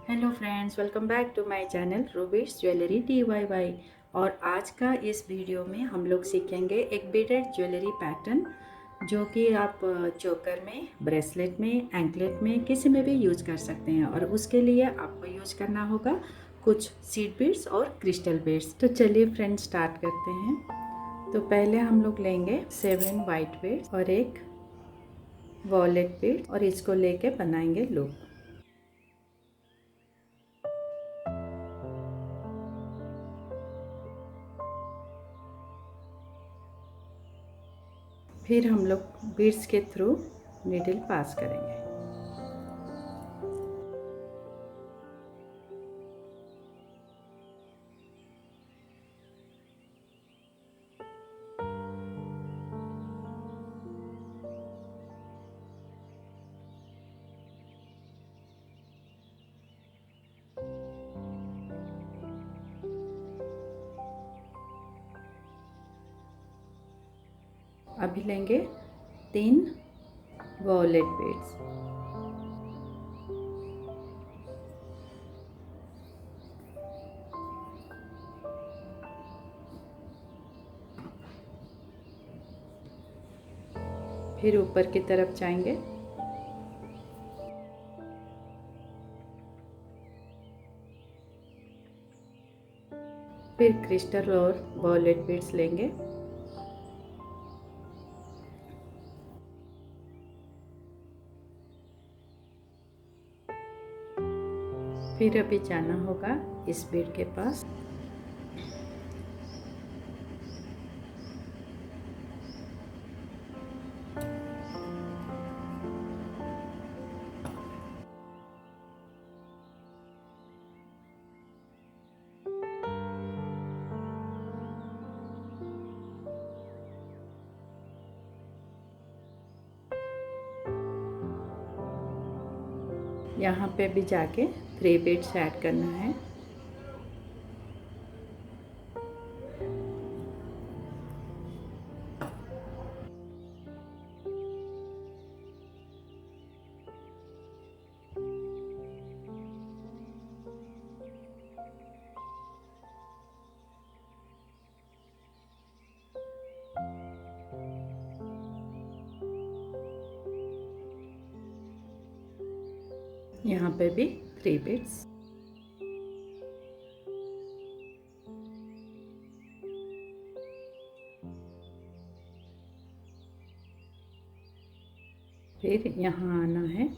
Hello friends, welcome back to my channel Rubies jewellery DIY। और आज का इस वीडियो में हम लोग सीखेंगे एक बीडेड ज्वेलरी पैटर्न जो कि आप चोकर में, ब्रेसलेट में, एंकलेट में, किसी में भी यूज कर सकते हैं। और उसके लिए आपको यूज करना होगा कुछ सीड बीड्स और क्रिस्टल बीड्स। तो चलिए फ्रेंड्स स्टार्ट करते हैं। तो पहले हम लोग लेंगे 7 वाइट बीड्स और एक वॉलेट बीड और इसको लेके बनाएंगे लूप। फिर हम लोग बीड्स के थ्रू नीडल पास करेंगे। अभी लेंगे 3 वॉलेट बीड्स। फिर ऊपर की तरफ जाएंगे। फिर क्रिस्टल और वॉलेट बीड्स लेंगे। फिर अभी जाना होगा इस बीड के पास। यहाँ पे भी जाके 3 बीड्स ऐड करना है। यहाँ पे भी 3 बीड्स। फिर यहाँ आना है।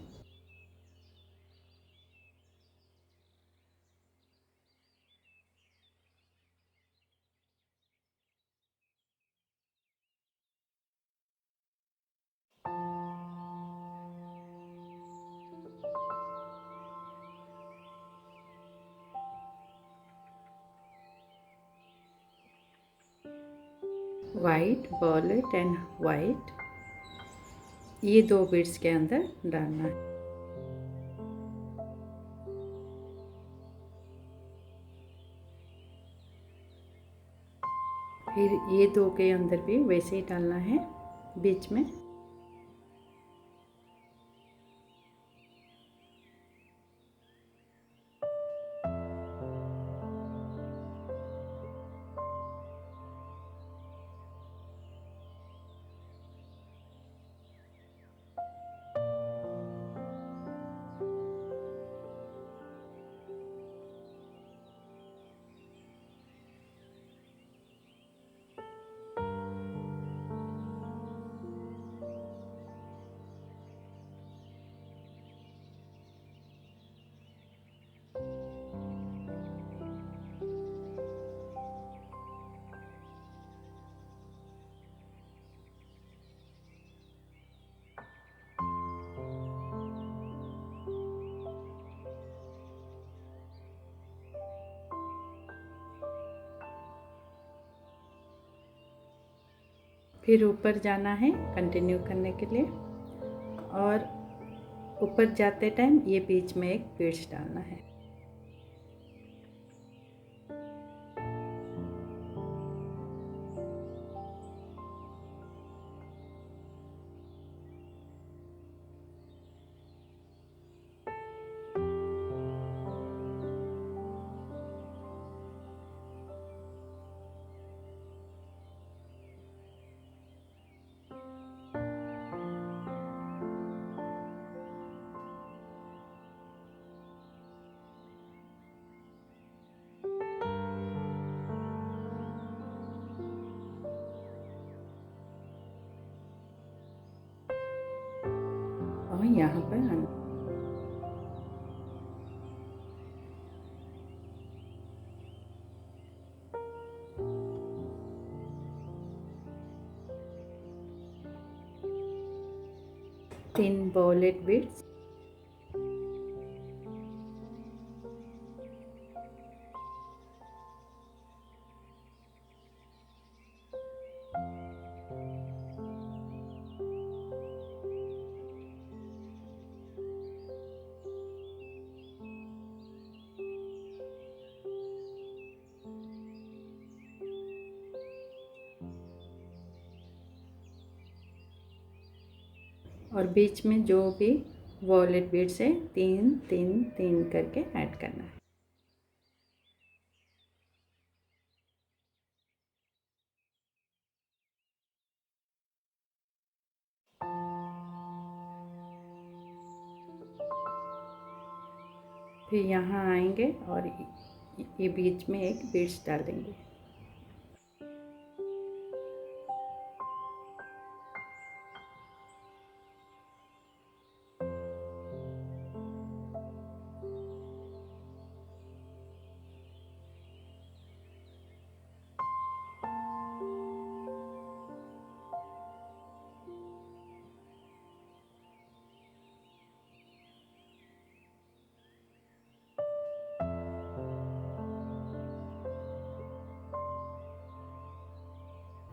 वाइट, वॉलेट एंड वाइट, ये 2 बीड्स के अंदर डालना है। फिर ये 2 के अंदर भी वैसे ही डालना है बीच में। फिर ऊपर जाना है कंटिन्यू करने के लिए। और ऊपर जाते टाइम ये बीच में एक बीड्स डालना है। हमें यहाँ पर तीन वॉलेट बीड्स, और बीच में जो भी वॉलेट बीड्स है 3 3 3 करके ऐड करना है। फिर यहाँ आएंगे और ये बीच में एक बीड्स डाल देंगे।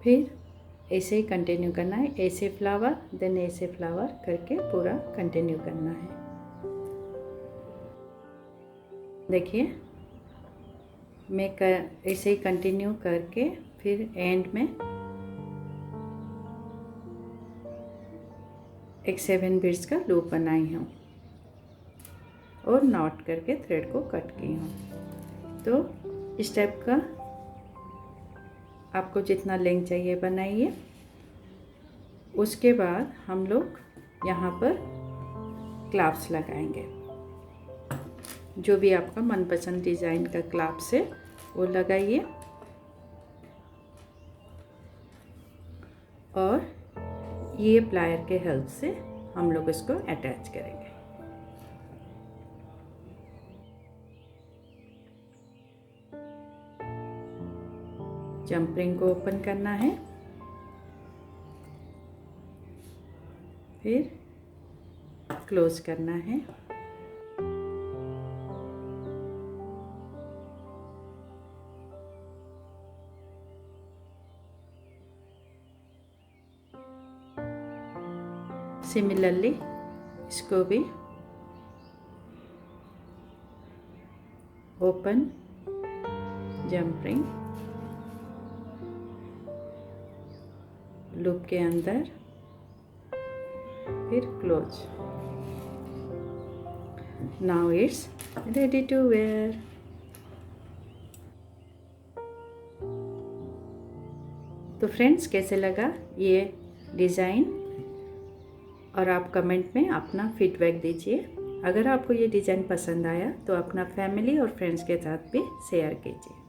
फिर ऐसे ही कंटिन्यू करना है, ऐसे फ्लावर देन ऐसे फ्लावर करके पूरा कंटिन्यू करना है। देखिए मैं ऐसे ही कंटिन्यू करके फिर एंड में एक 7 बीड्स का लूप बनाई हूँ और नॉट करके थ्रेड को कट की हूँ। तो इस टाइप का आपको जितना लेंथ चाहिए बनाइए। उसके बाद हम लोग यहाँ पर क्लाप्स लगाएंगे। जो भी आपका मनपसंद डिज़ाइन का क्लाप्स है वो लगाइए और ये प्लायर के हेल्प से हम लोग इसको अटैच करेंगे। जंप रिंग को ओपन करना है, फिर क्लोज करना है। सिमिलरली इसको भी ओपन, जंप रिंग, लूप के अंदर, फिर close. Now it's ready to wear. तो फ्रेंड्स कैसे लगा ये डिज़ाइन, और आप कमेंट में अपना फीडबैक दीजिए। अगर आपको ये डिज़ाइन पसंद आया तो अपना फैमिली और फ्रेंड्स के साथ भी शेयर कीजिए।